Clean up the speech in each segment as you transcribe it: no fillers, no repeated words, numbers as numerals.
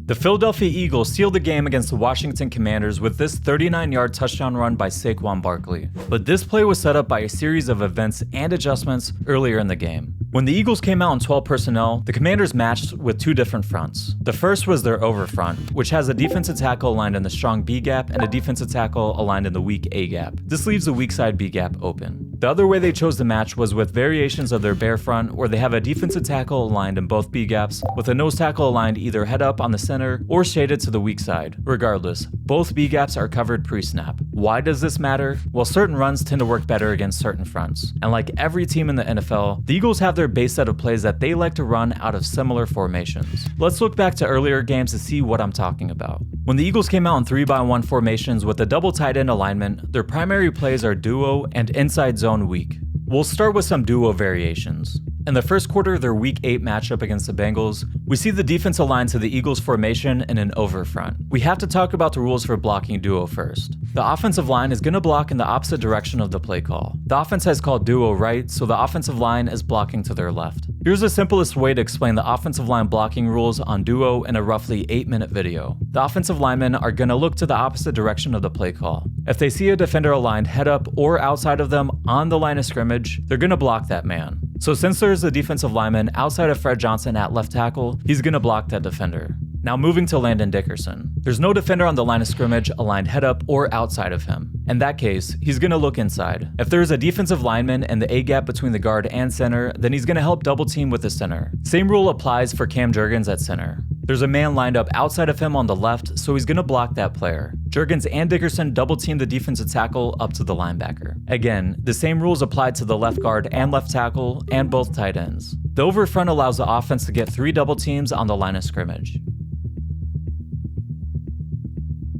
The Philadelphia Eagles sealed the game against the Washington Commanders with this 39-yard touchdown run by Saquon Barkley. But this play was set up by a series of events and adjustments earlier in the game. When the Eagles came out in 12 personnel, the Commanders matched with two different fronts. The first was their over front, which has a defensive tackle aligned in the strong B gap and a defensive tackle aligned in the weak A gap. This leaves the weak side B gap open. The other way they chose to match was with variations of their bare front, where they have a defensive tackle aligned in both B gaps, with a nose tackle aligned either head up on the center or shaded to the weak side. Regardless, both B gaps are covered pre-snap. Why does this matter? Well, certain runs tend to work better against certain fronts. And like every team in the NFL, the Eagles have their base set of plays that they like to run out of similar formations. Let's look back to earlier games to see what I'm talking about. When the Eagles came out in 3-by-1 formations with a double tight end alignment, their primary plays are duo and inside zone weak. We'll start with some duo variations. In the first quarter of their Week 8 matchup against the Bengals, we see the defense aligned to the Eagles' formation in an over front. We have to talk about the rules for blocking duo first. The offensive line is going to block in the opposite direction of the play call. The offense has called duo right, so the offensive line is blocking to their left. Here's the simplest way to explain the offensive line blocking rules on duo in a roughly 8-minute video. The offensive linemen are going to look to the opposite direction of the play call. If they see a defender aligned head up or outside of them on the line of scrimmage, they're going to block that man. So since there's a defensive lineman outside of Fred Johnson at left tackle, he's going to block that defender. Now moving to Landon Dickerson. There's no defender on the line of scrimmage aligned head up or outside of him. In that case, he's going to look inside. If there's a defensive lineman in the A gap between the guard and center, then he's going to help double team with the center. Same rule applies for Cam Jurgens at center. There's a man lined up outside of him on the left, so he's going to block that player. Jurgens and Dickerson double team the defensive tackle up to the linebacker. Again, the same rules apply to the left guard and left tackle and both tight ends. The over front allows the offense to get 3 double teams on the line of scrimmage.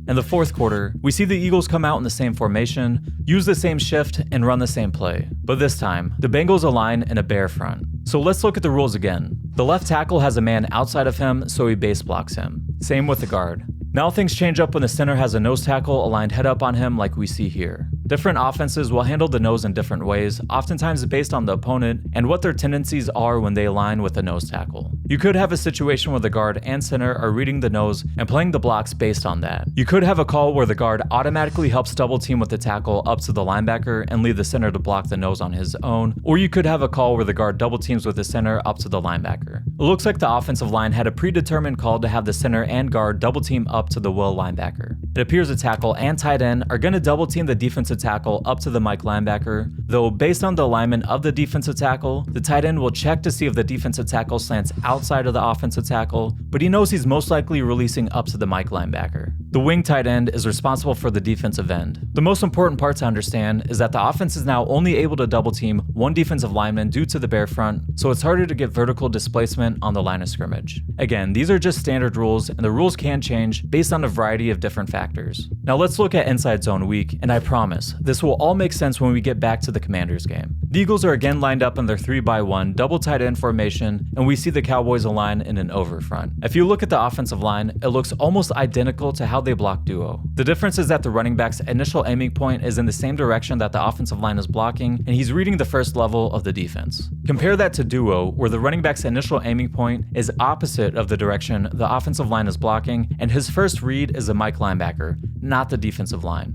In the fourth quarter, we see the Eagles come out in the same formation, use the same shift, and run the same play. But this time, the Bengals align in a bare front. So let's look at the rules again. The left tackle has a man outside of him, so he base blocks him. Same with the guard. Now things change up when the center has a nose tackle aligned head up on him like we see here. Different offenses will handle the nose in different ways, oftentimes based on the opponent and what their tendencies are when they align with the nose tackle. You could have a situation where the guard and center are reading the nose and playing the blocks based on that. You could have a call where the guard automatically helps double team with the tackle up to the linebacker and leave the center to block the nose on his own, or you could have a call where the guard double teams with the center up to the linebacker. It looks like the offensive line had a predetermined call to have the center and guard double team up to the will linebacker. It appears the tackle and tight end are going to double team the defensive tackle up to the Mike linebacker, though based on the alignment of the defensive tackle, the tight end will check to see if the defensive tackle slants outside of the offensive tackle, but he knows he's most likely releasing up to the Mike linebacker. The wing tight end is responsible for the defensive end. The most important part to understand is that the offense is now only able to double team one defensive lineman due to the bare front, so it's harder to get vertical displacement on the line of scrimmage. Again, these are just standard rules, and the rules can change based on a variety of different factors. Now let's look at inside zone weak, and I promise, this will all make sense when we get back to the Commanders game. The Eagles are again lined up in their 3-by-1 double tight end formation, and we see the Cowboys align in an over front. If you look at the offensive line, it looks almost identical to how they block duo. The difference is that the running back's initial aiming point is in the same direction that the offensive line is blocking, and he's reading the first level of the defense. Compare that to duo, where the running back's initial aiming point is opposite of the direction the offensive line is blocking, and his first read is the Mike linebacker, not the defensive line.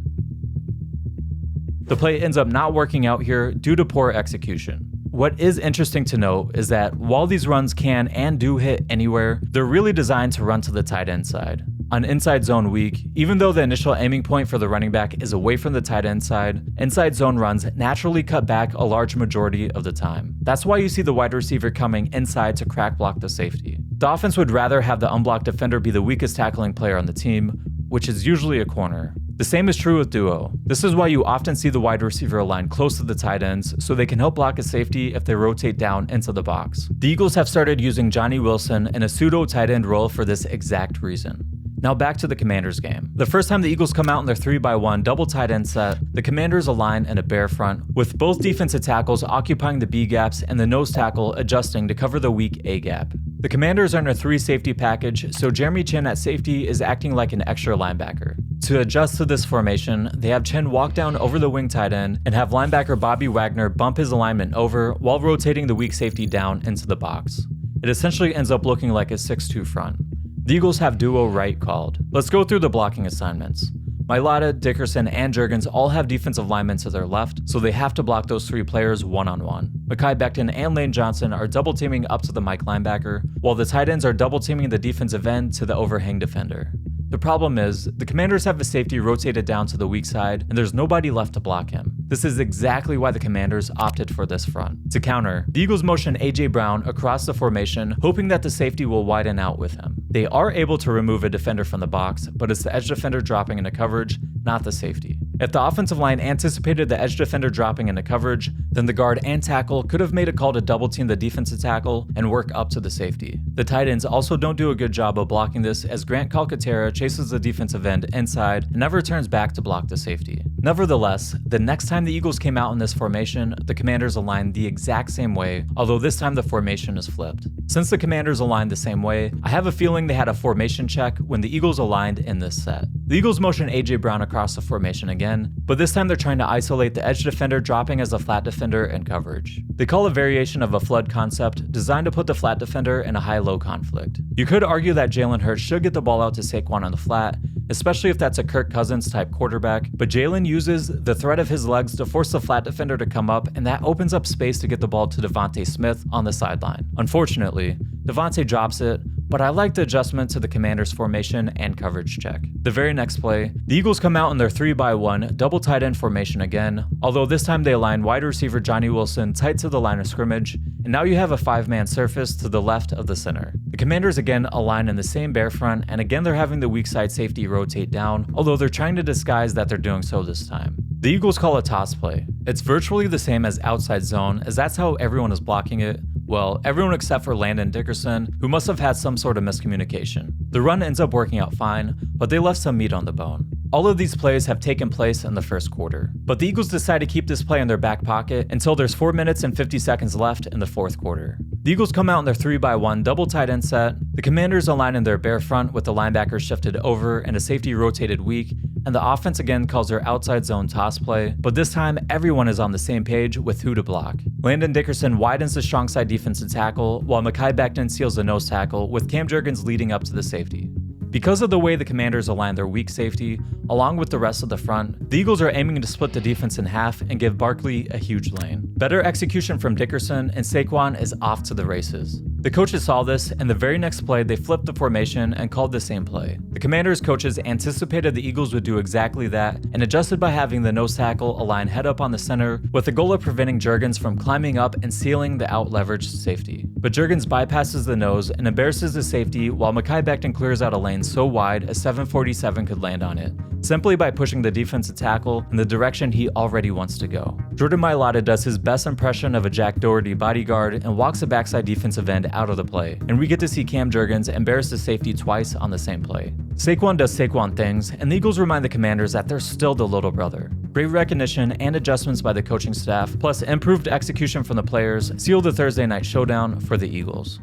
The play ends up not working out here due to poor execution. What is interesting to note is that while these runs can and do hit anywhere, they're really designed to run to the tight end side. On inside zone weak, even though the initial aiming point for the running back is away from the tight end side, inside zone runs naturally cut back a large majority of the time. That's why you see the wide receiver coming inside to crack block the safety. The offense would rather have the unblocked defender be the weakest tackling player on the team, which is usually a corner. The same is true with duo. This is why you often see the wide receiver aligned close to the tight ends so they can help block a safety if they rotate down into the box. The Eagles have started using Johnny Wilson in a pseudo tight end role for this exact reason. Now back to the Commanders game. The first time the Eagles come out in their 3-by-1 double tight end set, the Commanders align in a bare front, with both defensive tackles occupying the B gaps and the nose tackle adjusting to cover the weak A gap. The Commanders are in a 3-safety package, so Jeremy Chinn at safety is acting like an extra linebacker. To adjust to this formation, they have Chinn walk down over the wing tight end and have linebacker Bobby Wagner bump his alignment over while rotating the weak safety down into the box. It essentially ends up looking like a 6-2 front. The Eagles have duo right called. Let's go through the blocking assignments. Mailata, Dickerson, and Juergens all have defensive linemen to their left, so they have to block those three players one-on-one. Mekhi Becton and Lane Johnson are double teaming up to the Mike linebacker, while the tight ends are double teaming the defensive end to the overhang defender. The problem is, the Commanders have a safety rotated down to the weak side, and there's nobody left to block him. This is exactly why the Commanders opted for this front. To counter, the Eagles motion A.J. Brown across the formation, hoping that the safety will widen out with him. They are able to remove a defender from the box, but it's the edge defender dropping into coverage, not the safety. If the offensive line anticipated the edge defender dropping into coverage, then the guard and tackle could have made a call to double team the defensive tackle and work up to the safety. The tight ends also don't do a good job of blocking this, as Grant Calcaterra chases the defensive end inside and never turns back to block the safety. Nevertheless, the next time the Eagles came out in this formation, the Commanders aligned the exact same way, although this time the formation is flipped. Since the Commanders aligned the same way, I have a feeling they had a formation check when the Eagles aligned in this set. The Eagles motion A.J. Brown across the formation again, but this time they're trying to isolate the edge defender dropping as a flat defender in coverage. They call a variation of a flood concept designed to put the flat defender in a high-low conflict. You could argue that Jalen Hurts should get the ball out to Saquon on the flat, especially if that's a Kirk Cousins type quarterback, but Jalen uses the threat of his legs to force the flat defender to come up, and that opens up space to get the ball to Devontae Smith on the sideline. Unfortunately, Devontae drops it, but I like the adjustment to the Commanders' formation and coverage check. The very next play, the Eagles come out in their 3-by-1 double tight end formation again, although this time they align wide receiver Johnny Wilson tight to the line of scrimmage, and now you have a 5-man surface to the left of the center. The Commanders again align in the same bear front, and again they're having the weak side safety rotate down, although they're trying to disguise that they're doing so this time. The Eagles call a toss play. It's virtually the same as outside zone, as that's how everyone is blocking it. Well, everyone except for Landon Dickerson, who must have had some sort of miscommunication. The run ends up working out fine, but they left some meat on the bone. All of these plays have taken place in the first quarter, but the Eagles decide to keep this play in their back pocket until there's 4 minutes and 50 seconds left in the fourth quarter. The Eagles come out in their 3-by-1 double tight end set, the Commanders align in their bear front with the linebackers shifted over and a safety rotated weak, and the offense again calls their outside zone toss play, but this time everyone is on the same page with who to block. Landon Dickerson widens the strong side defensive tackle, while Mekhi Becton seals the nose tackle, with Cam Juergens leading up to the safety. Because of the way the Commanders align their weak safety, along with the rest of the front, the Eagles are aiming to split the defense in half and give Barkley a huge lane. Better execution from Dickerson, and Saquon is off to the races. The coaches saw this, and the very next play they flipped the formation and called the same play. The Commanders coaches anticipated the Eagles would do exactly that, and adjusted by having the nose tackle align head up on the center, with the goal of preventing Juergens from climbing up and sealing the out-leveraged safety. But Juergens bypasses the nose and embarrasses the safety, while Mekhi Becton clears out a lane so wide a 747 could land on it, simply by pushing the defensive tackle in the direction he already wants to go. Jordan Mailata does his best impression of a Jack Doherty bodyguard and walks the backside defensive end out of the play, and we get to see Cam Juergens embarrass the safety twice on the same play. Saquon does Saquon things, and the Eagles remind the Commanders that they're still the little brother. Great recognition and adjustments by the coaching staff, plus improved execution from the players, seal the Thursday night showdown for the Eagles.